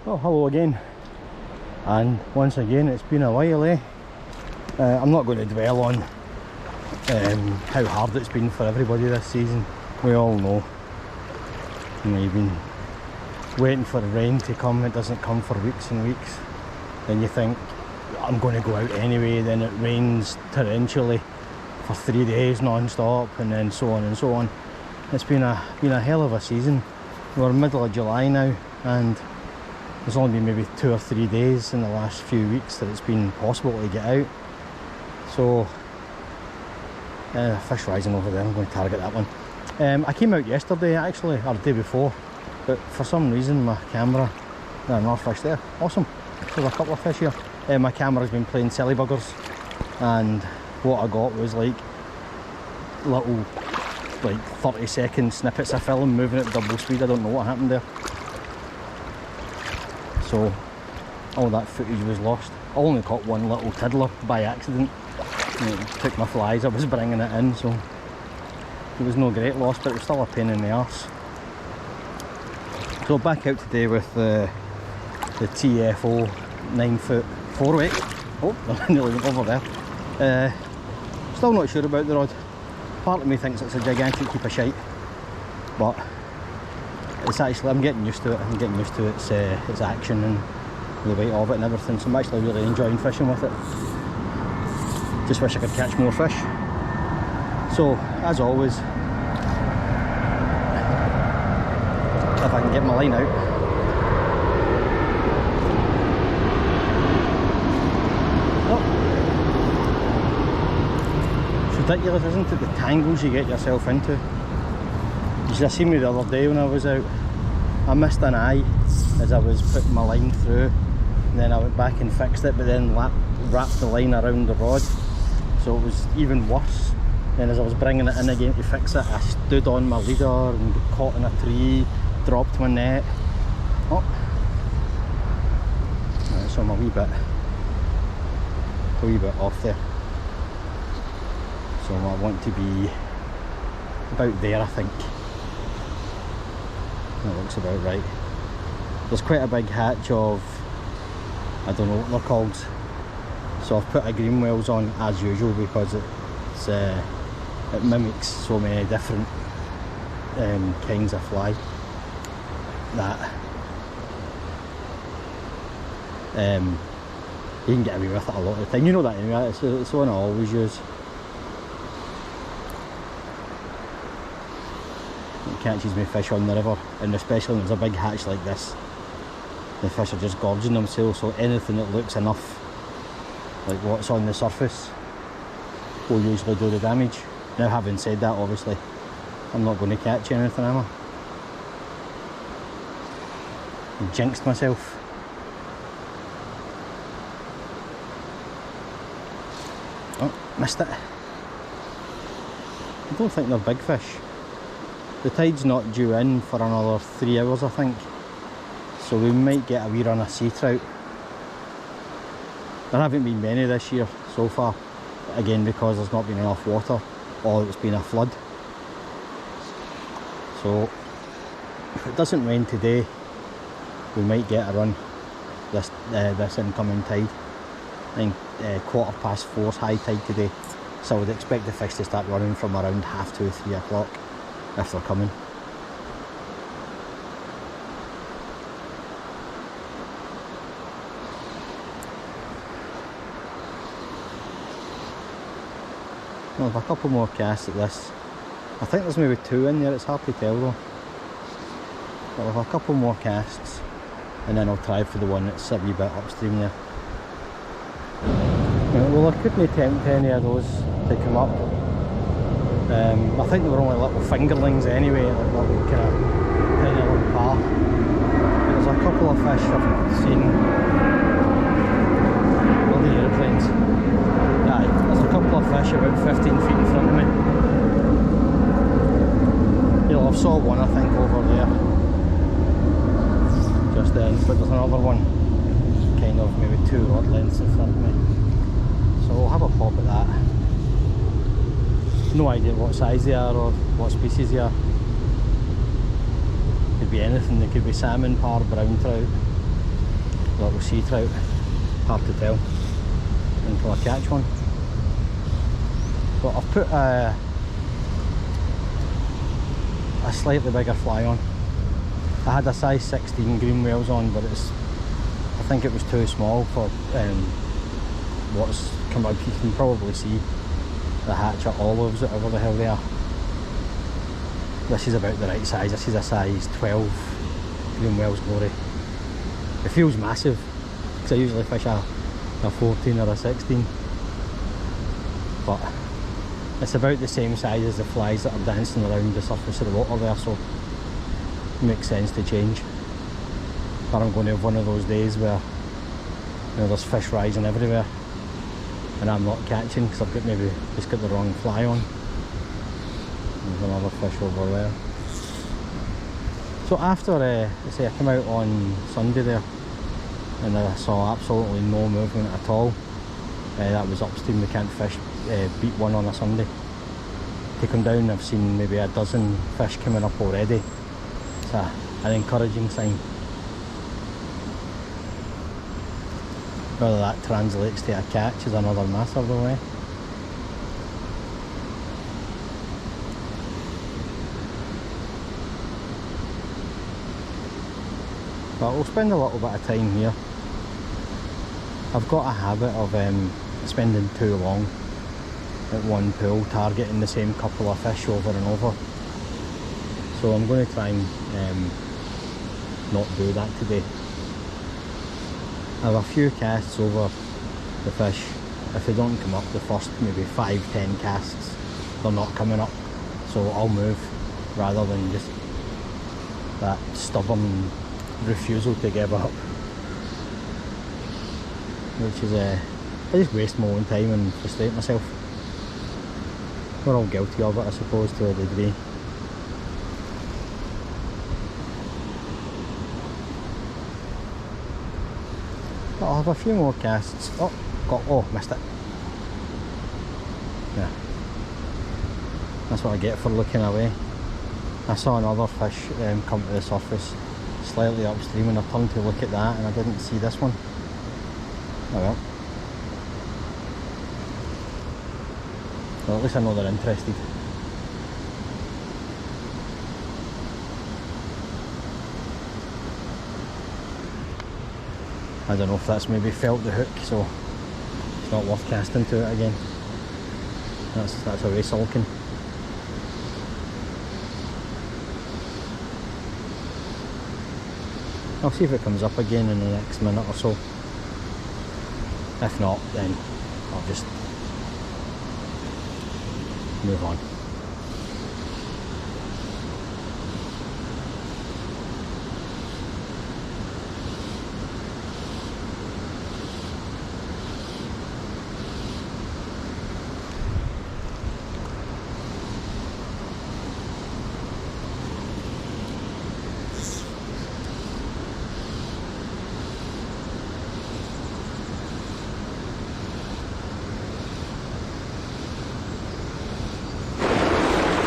Oh, hello again, and once again it's been a while, eh? I'm not going to dwell on how hard it's been for everybody this season. We all know, you've been waiting for rain to come. It doesn't come for weeks and weeks. Then you think, I'm going to go out anyway, then it rains torrentially for 3 days non-stop, and then so on and so on. It's been a hell of a season. We're middle of July now, and there's only been maybe 2 or 3 days in the last few weeks that it's been possible to get out. So, fish rising over there, I'm going to target that one. I came out yesterday actually, or the day before, but for some reason my camera, there are more fish there, awesome, there's a couple of fish here. My camera's been playing silly buggers, and what I got was like little 30-second snippets of film moving at double speed. I don't know what happened there. So all that footage was lost. I only caught one little tiddler by accident. It took my fly as I was bringing it in, so it was no great loss, but it was still a pain in the arse. So back out today with the TFO 9-foot 4-weight. Oh, I nearly went over there. Still not sure about the rod. Part of me thinks it's a gigantic heap of shite, but it's actually, I'm getting used to it. I'm getting used to its action and the weight of it and everything, so I'm actually really enjoying fishing with it. Just wish I could catch more fish. So, as always, if I can get my line out. Oh. It's ridiculous, isn't it, the tangles you get yourself into. You should have seen me the other day when I was out. I missed an eye as I was putting my line through, and then I went back and fixed it, but then wrapped the line around the rod, so it was even worse. Then as I was bringing it in again to fix it, I stood on my leader and got caught in a tree, dropped my net. Oh, right, so I'm a wee bit off there. So I want to be about there, I think. That looks about right. There's quite a big hatch of, I don't know what they're called, so I've put a Greenwells on as usual because it mimics so many different kinds of fly that you can get away with it a lot of the time. You know that anyway, it's the one I always use. It catches me fish on the river, and especially when there's a big hatch like this, the fish are just gorging themselves, so anything that looks enough like what's on the surface will usually do the damage. Now, having said that, obviously I'm not going to catch anything, am I? I jinxed myself. Oh, missed it. I don't think they're big fish. The tide's not due in for another 3 hours, I think, so we might get a wee run of sea trout. There haven't been many this year so far, again because there's not been enough water, or it's been a flood. So if it doesn't rain today, we might get a run this incoming tide. I think 4:15 high tide today, so I would expect the fish to start running from around 2:30, 3 o'clock if they're coming. I'll have a couple more casts at this. I think there's maybe 2 in there, it's hard to tell though. But I'll have a couple more casts, and then I'll try for the one that's a wee bit upstream there. Well, I couldn't attempt any of those to come up. I think they were only little fingerlings anyway, like little kind of tiny little par. But there's a couple of fish I've seen. All the aeroplanes. Aye, there's a couple of fish about 15 feet in front of me. Yeah, I saw one I think over there just then, but there's another one kind of maybe 2 rod lengths in front of me. So we'll have a pop at that. No idea what size they are or what species they are. Could be anything, they could be salmon, par, brown trout. little sea trout, hard to tell until I catch one. But I've put a slightly bigger fly on. I had a size 16 green whales on, but I think it was too small for what's come up. You can probably see the hatch at olives, whatever the hell they are. This is about the right size. This is a size 12 green whales glory. It feels massive because I usually fish a 14 or a 16, but it's about the same size as the flies that are dancing around the surface of the water there, so it makes sense to change. But I'm going to have one of those days where, you know, there's fish rising everywhere and I'm not catching because I've maybe just got the wrong fly on. There's another fish over there. So after, say I came out on Sunday there and I saw absolutely no movement at all. That was upstream, we can't fish, beat one on a Sunday. Take them down, I've seen maybe a dozen fish coming up already. It's an encouraging sign. Whether that translates to a catch is another matter though, eh? But we'll spend a little bit of time here. I've got a habit of spending too long at one pool, targeting the same couple of fish over and over. So I'm going to try and not do that today. I have a few casts over the fish. If they don't come up the first maybe 5-10 casts, they're not coming up. So I'll move rather than just that stubborn refusal to give up. Which is I just waste my own time and frustrate myself. We're all guilty of it, I suppose, to a degree. But I'll have a few more casts. Missed it. Yeah. That's what I get for looking away. I saw another fish come to the surface slightly upstream and I turned to look at that and I didn't see this one. Oh well. Well, at least I know they're interested. I don't know if that's maybe felt the hook, so it's not worth casting to it again. That's away sulking. I'll see if it comes up again in the next minute or so. If not, then I'll just move on.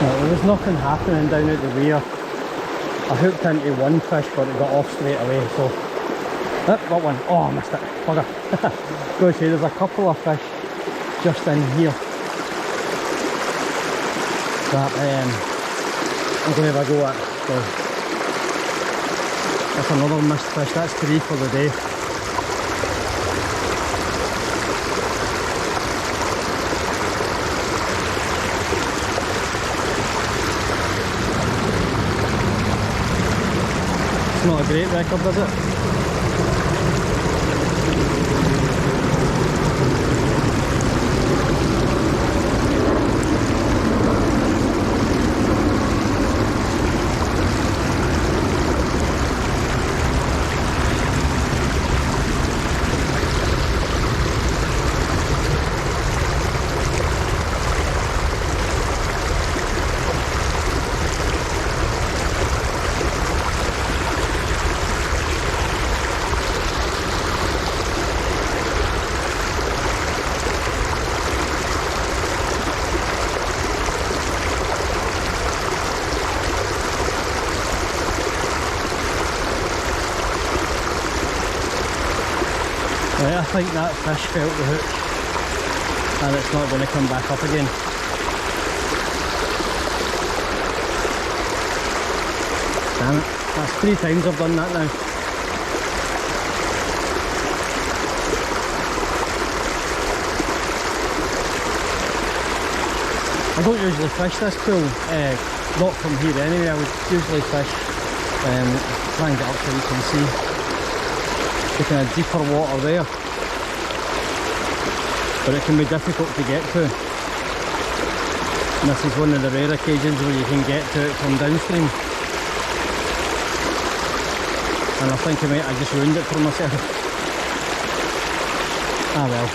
There was nothing happening down at the weir. I hooked into one fish but it got off straight away, so got one. Oh, I missed it. Bugger. Go see, there's a couple of fish just in here that I'm going to have a go at. So that's another missed fish. That's 3 for the day. Not a great record, is it? Right, I think that fish felt the hook and it's not going to come back up again. Damn it, that's 3 times I've done that now. I don't usually fish this pool, not from here anyway. I would usually fish, try and get up so you can see the kind of deeper water there, but it can be difficult to get to, and this is one of the rare occasions where you can get to it from downstream, and I think I just ruined it for myself. Ah well.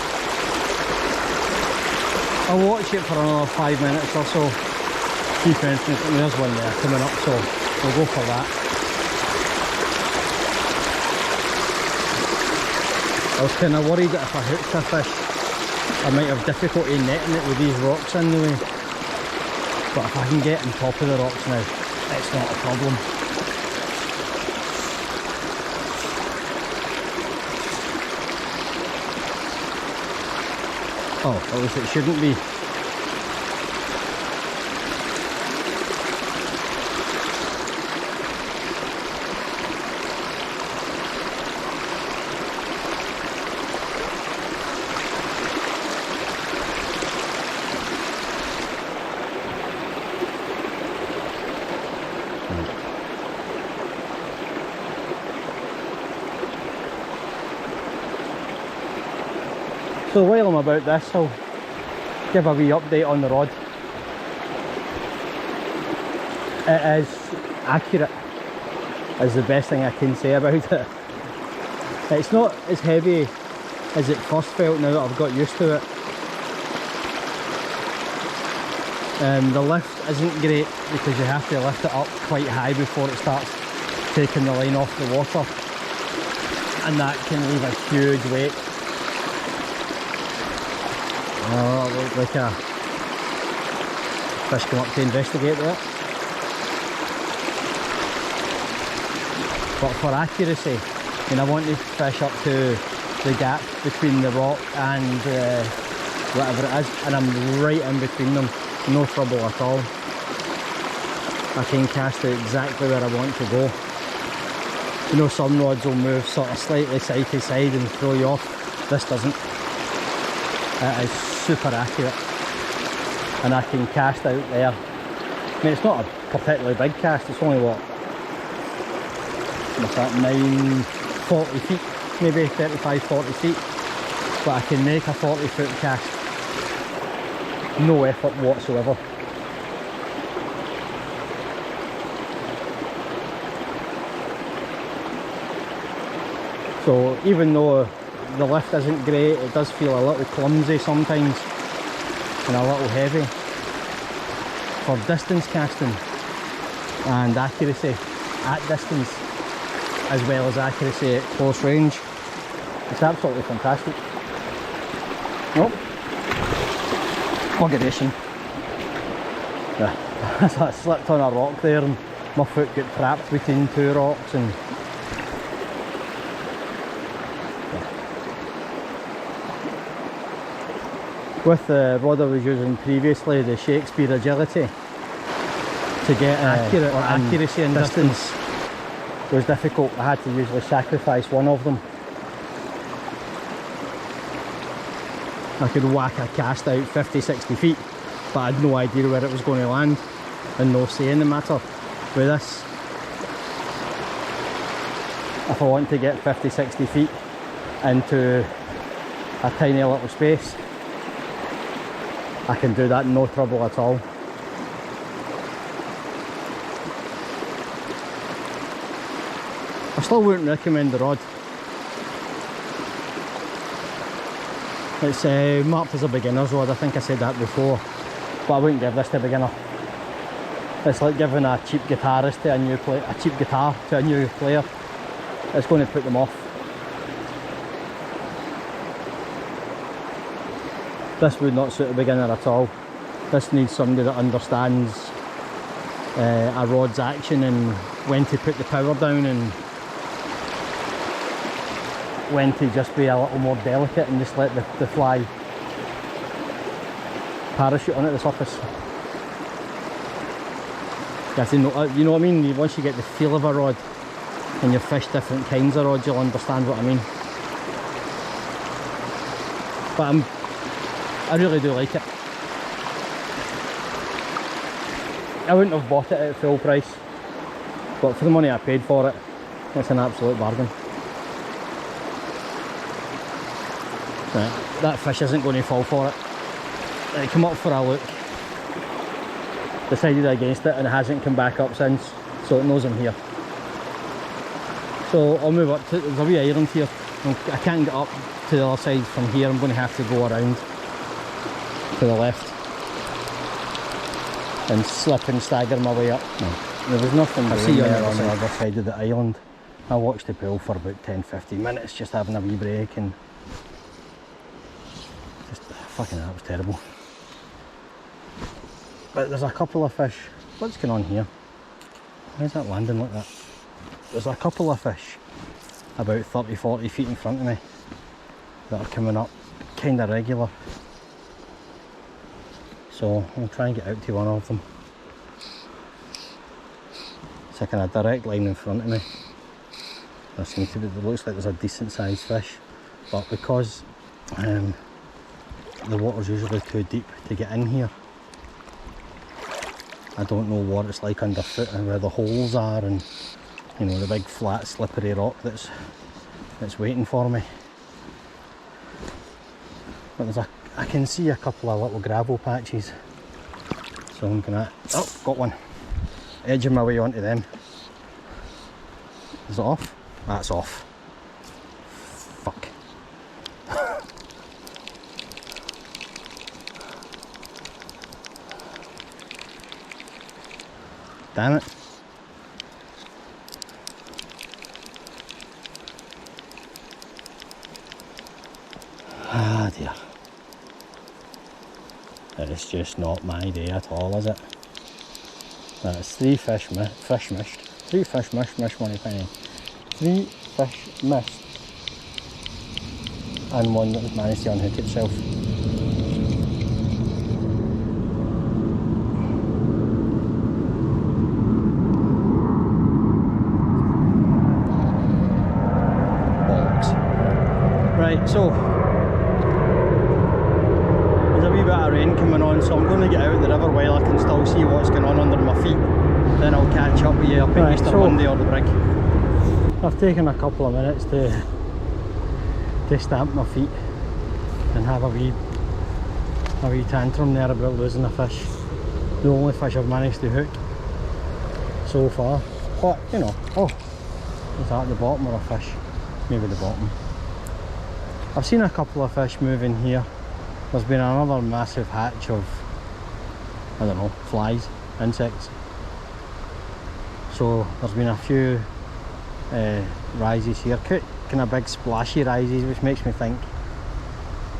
I'll watch it for another 5 minutes or so. Keep anything. There's one there coming up, so we'll go for that. I was kind of worried that if I hooked a fish, I might have difficulty netting it with these rocks in the way. But if I can get on top of the rocks now, it's not a problem. Oh, at least it shouldn't be. So while I'm about this, I'll give a wee update on the rod. It is accurate, is the best thing I can say about it. It's not as heavy as it first felt now that I've got used to it. The lift isn't great because you have to lift it up quite high before it starts taking the line off the water, and that can leave a huge weight. Oh, it looked like a fish come up to investigate that. But for accuracy, I want to fish up to the gap between the rock and whatever it is, and I'm right in between them, no trouble at all. I can cast it exactly where I want to go. Some rods will move sort of slightly side to side and throw you off. This doesn't. It is super accurate, and I can cast out there. I mean, it's not a particularly big cast, it's only what's that, 40 feet, maybe 35-40 feet, but I can make a 40-foot cast, no effort whatsoever. So even though the lift isn't great, it does feel a little clumsy sometimes and a little heavy. For distance casting and accuracy at distance as well as accuracy at close range, it's absolutely fantastic. Nope. Buggeration. Yeah. So I slipped on a rock there and my foot got trapped between 2 rocks, and with the rod I was using previously, the Shakespeare Agility, to get accuracy and distance was difficult. I had to usually sacrifice one of them. I could whack a cast out 50-60 feet, but I had no idea where it was going to land and no say in the matter. With this, if I want to get 50-60 feet into a tiny little space, I can do that, no trouble at all. I still wouldn't recommend the rod. It's marked as a beginner's rod, I think I said that before, but I wouldn't give this to a beginner. It's like giving a cheap guitarist to a cheap guitar to a new player. It's going to put them off. This would not suit a beginner at all. This needs somebody that understands a rod's action and when to put the power down, and when to just be a little more delicate and just let the fly parachute on at the surface. You know what I mean? Once you get the feel of a rod and you fish different kinds of rods, you'll understand what I mean. But I really do like it. I wouldn't have bought it at full price, but for the money I paid for it, it's an absolute bargain. Right, that fish isn't going to fall for it. It came up for a look, decided against it, and it hasn't come back up since, so it knows I'm here. So I'll move up to, there's a wee island here. I can't get up to the other side from here. I'm going to have to go around to the left and slip and stagger my way up. No, there was nothing doing there on the other side of the island. I watched the pool for about 10-15 minutes, just having a wee break, and just fucking that was terrible. But there's a couple of fish. What's going on here? Why is that landing like that? There's a couple of fish about 30-40 feet in front of me that are coming up kind of regular. So I'll try and get out to one of them. It's like in a direct line in front of me. There seems to be, it looks like there's a decent sized fish, but because the water's usually too deep to get in here, I don't know what it's like underfoot and where the holes are, and you know, the big flat slippery rock that's waiting for me. But I can see a couple of little gravel patches, so I'm gonna, oh, got one, edging my way onto them. Is it off? That's off. Fuck. Damn it. Ah dear. It's just not my day at all, is it? That's 3 fish missed. 3 fish missed, 1 penny. 3 fish missed. And 1 that managed to unhook itself. Right, so there's a wee bit of rain coming on, so I'm going to get out of the river while I can still see what's going on under my feet. Then I'll catch up with you up in Easter Monday or the brig. I've taken a couple of minutes to stamp my feet and have a wee tantrum there about losing a fish. The only fish I've managed to hook so far. But you know, oh, is that the bottom or a fish? Maybe the bottom. I've seen a couple of fish moving here. There's been another massive hatch of, I don't know, flies, insects. So there's been a few rises here, kind of big splashy rises, which makes me think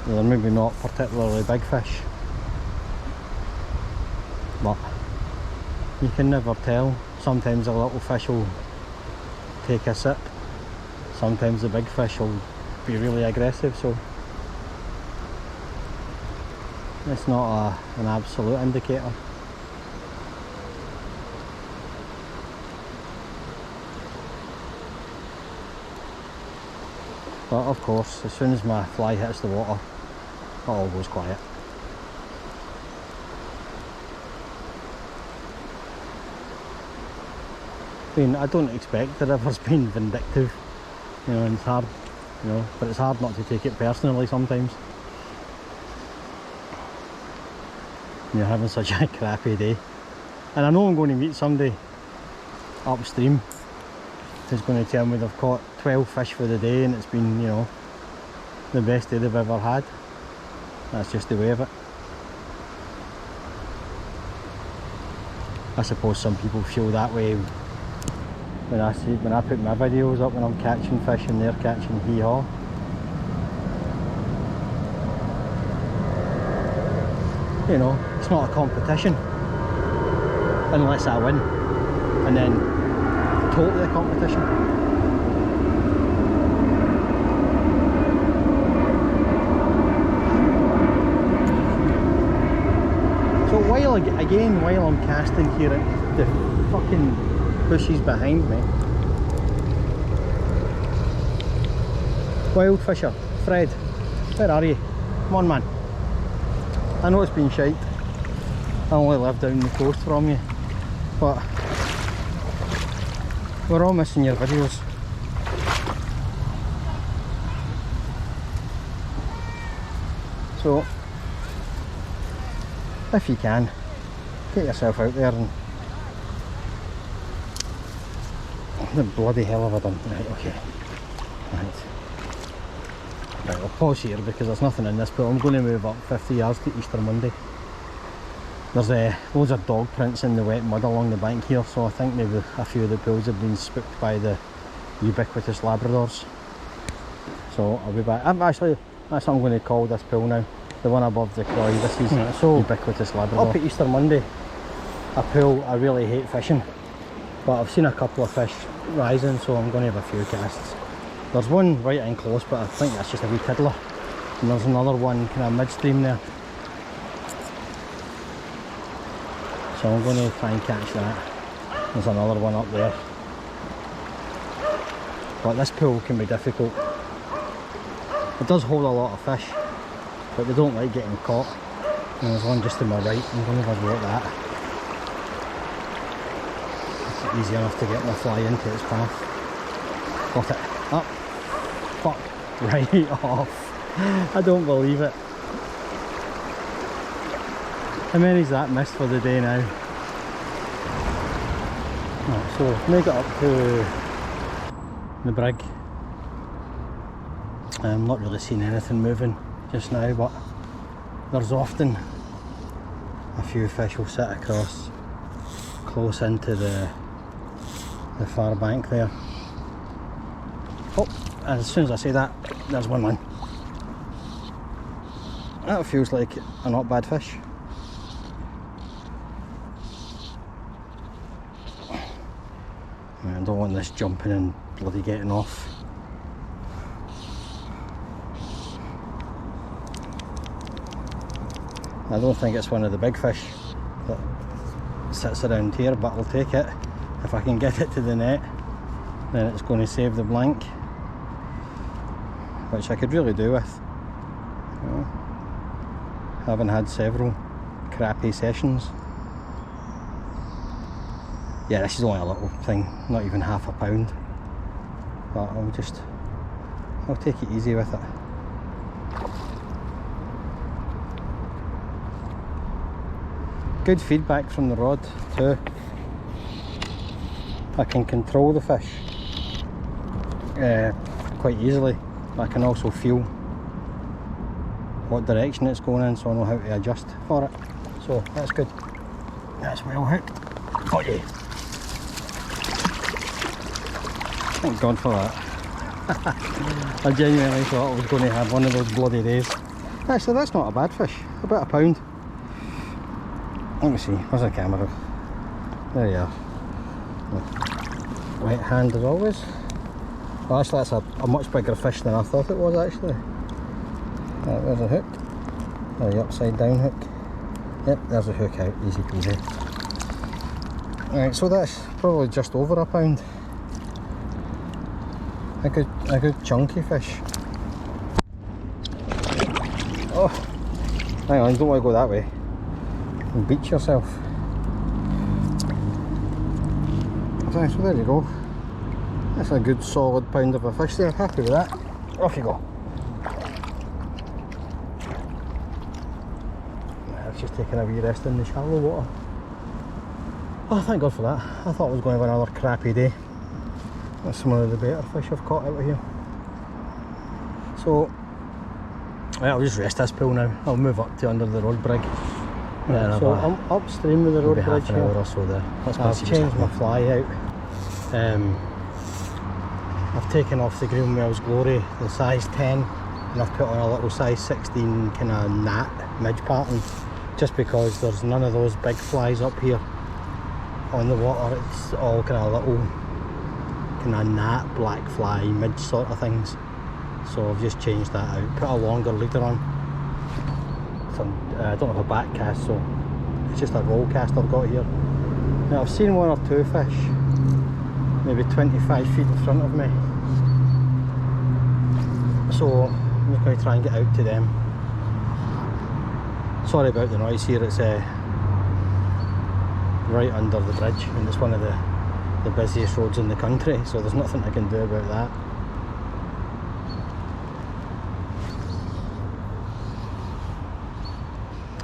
they're maybe not particularly big fish. But you can never tell. Sometimes a little fish will take a sip, sometimes the big fish will be really aggressive, so it's not an absolute indicator. But of course, as soon as my fly hits the water, it all goes quiet. I mean, I don't expect the river's been vindictive, you know, and it's hard, you know, but it's hard not to take it personally sometimes. You're having such a crappy day. And I know I'm going to meet somebody upstream who's going to tell me they've caught 12 fish for the day and it's been, you know, the best day they've ever had. That's just the way of it. I suppose some people feel that way when I put my videos up when I'm catching fish and they're catching hee-haw. You know, it's not a competition unless I win, and then totally a competition. while again, while I'm casting here, the fucking bushes behind me. Wild fisher, Fred, where are you? Come on, man. I know it's been shite. I only live down the coast from you, but we're all missing your videos. So, if you can, get yourself out there and... The bloody hell have I done? Right, okay. Right. Right, I'll pause here because there's nothing in this pool. I'm going to move up 50 yards to Easter Monday. There's loads of dog prints in the wet mud along the bank here, so I think maybe a few of the pools have been spooked by the ubiquitous Labradors. So I'll be back. That's what I'm going to call this pool now. The one above the Croy. This is so ubiquitous Labrador. Up at Easter Monday, a pool I really hate fishing, but I've seen a couple of fish rising, so I'm going to have a few casts. There's one right in close, but I think that's just a wee tiddler. And there's another one kind of midstream there. So I'm going to try and catch that. There's another one up there. But this pool can be difficult. It does hold a lot of fish, but they don't like getting caught. And there's one just to my right. I'm going to have a go at that. It's easy enough to get my fly into its path. Got it. Up. Fuck. Right off. I don't believe it. How many's that missed for the day now? Right, so make it up to the brig. I'm not really seeing anything moving just now, but there's often a few fish will sit across close into the far bank there. Oh, as soon as I say that, there's one man. That feels like a not bad fish. I don't want this jumping and bloody getting off. I don't think it's one of the big fish that sits around here, but I'll take it. If I can get it to the net, then it's going to save the blank, which I could really do with. You know, having had several crappy sessions. Yeah, this is only a little thing, not even half a pound, but I'll take it easy with it. Good feedback from the rod too. I can control the fish quite easily. I can also feel what direction it's going in, so I know how to adjust for it. So that's good. That's well hooked. Got you. Thank God for that. I genuinely thought I was going to have one of those bloody days. Actually, that's not a bad fish. About a pound. Let me see. Where's the camera? There you are. Right hand as always. Well, actually, that's a much bigger fish than I thought it was actually. Right, there's a hook. There's the upside down hook. Yep, there's a hook out. Easy peasy. Right, so that's probably just over a pound. A good chunky fish. Oh, hang on, don't want to go that way. You'll beat yourself. Okay, so there you go. That's a good solid pound of a fish there. Happy with that. Off you go. I've just taken a wee rest in the shallow water. Oh, thank God for that. I thought I was going to have another crappy day. That's some of the better fish I've caught out of here. So, right, I'll just rest this pool now. I'll move up to under the road brig. Yeah, so I'm upstream of the road bridge half an hour or so there. I've changed my fly out. I've taken off the Greenwell's Glory, the size 10, and I've put on a little size 16 kind of gnat midge pattern, just because there's none of those big flies up here on the water. It's all kind of little kind of gnat, black fly, midge sort of things. So I've just changed that out, put a longer leader on. So, I don't have a back cast, so It's just a roll cast I've got here. Now I've seen one or two fish, maybe 25 feet in front of me. So I'm just going to try and get out to them. Sorry about the noise here, it's right under the bridge and it's one of the busiest roads in the country, so there's nothing I can do about that.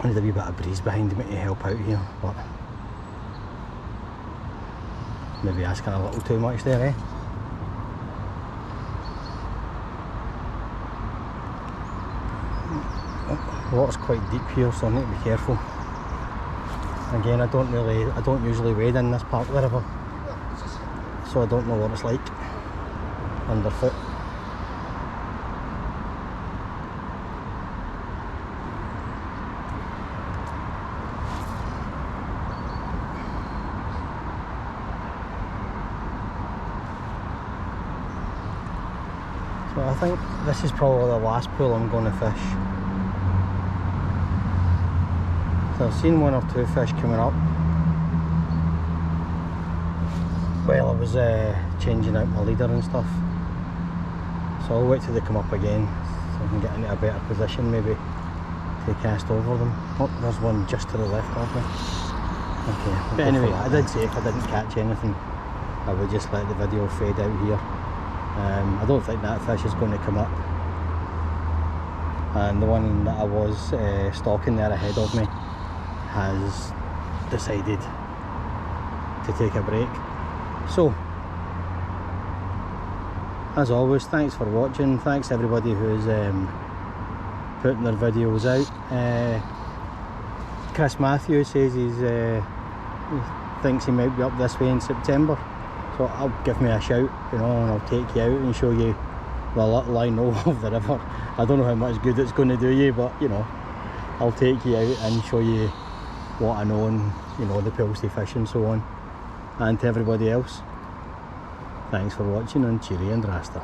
I need a wee bit of breeze behind me to help out here, but maybe asking a little too much there, eh? The water's quite deep here, so I need to be careful. Again, I don't usually wade in this part of the river, so I don't know what it's like underfoot. So I think this is probably the last pool I'm going to fish. So I've seen one or two fish coming up while I was changing out my leader and stuff. So I'll wait till they come up again so I can get into a better position maybe to cast over them. Oh, there's one just to the left of me. Okay, but anyway, I did say if I didn't catch anything I would just let the video fade out here. I don't think that fish is going to come up, and the one that I was stalking there ahead of me has decided to take a break. So as always, thanks for watching, thanks to everybody who's putting their videos out. Chris Matthews says he thinks he might be up this way in September, so I'll give me a shout, you know, and I'll take you out and show you the little I know of the river. I don't know how much good it's going to do you, but you know, I'll take you out and show you what I know, and you know, the pilsy fish and so on. And to everybody else, thanks for watching, and cheery and rasta.